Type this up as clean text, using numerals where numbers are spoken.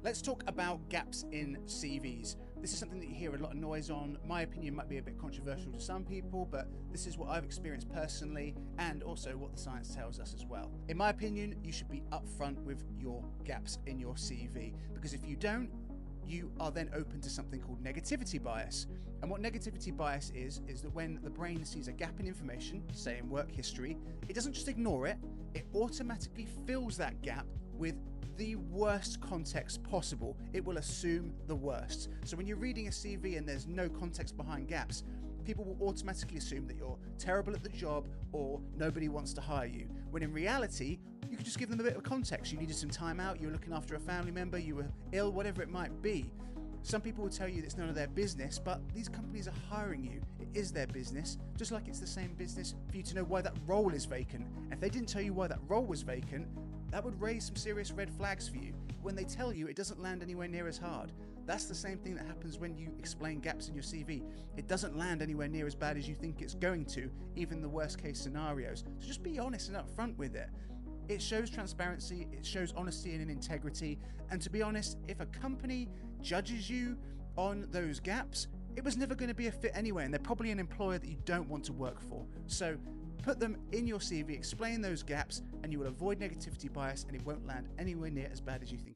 Let's talk about gaps in CVs. This is something that you hear a lot of noise on. My opinion might be a bit controversial to some people, but this is what I've experienced personally and also what the science tells us as well. In my opinion, you should be upfront with your gaps in your CV, because if you don't, you are then open to something called negativity bias. And what negativity bias is that when the brain sees a gap in information, say in work history, it doesn't just ignore it, it automatically fills that gap with the worst context possible. It will assume the worst. So when you're reading a CV and there's no context behind gaps, people will automatically assume that you're terrible at the job or nobody wants to hire you. When in reality, you can just give them a bit of context. You needed some time out, you were looking after a family member, you were ill, whatever it might be. Some people will tell you that it's none of their business, but these companies are hiring you. It is their business, just like it's the same business for you to know why that role is vacant. And if they didn't tell you why that role was vacant, that would raise some serious red flags for you. When they tell you, it doesn't land anywhere near as hard. That's the same thing that happens when you explain gaps in your CV. It doesn't land anywhere near as bad as you think it's going to, even the worst case scenarios. So just be honest and upfront with it. It shows transparency, it shows honesty and integrity. And to be honest, if a company judges you on those gaps, it was never going to be a fit anyway, and they're probably an employer that you don't want to work for. So put them in your CV, explain those gaps, and you will avoid negativity bias, and it won't land anywhere near as bad as you think it's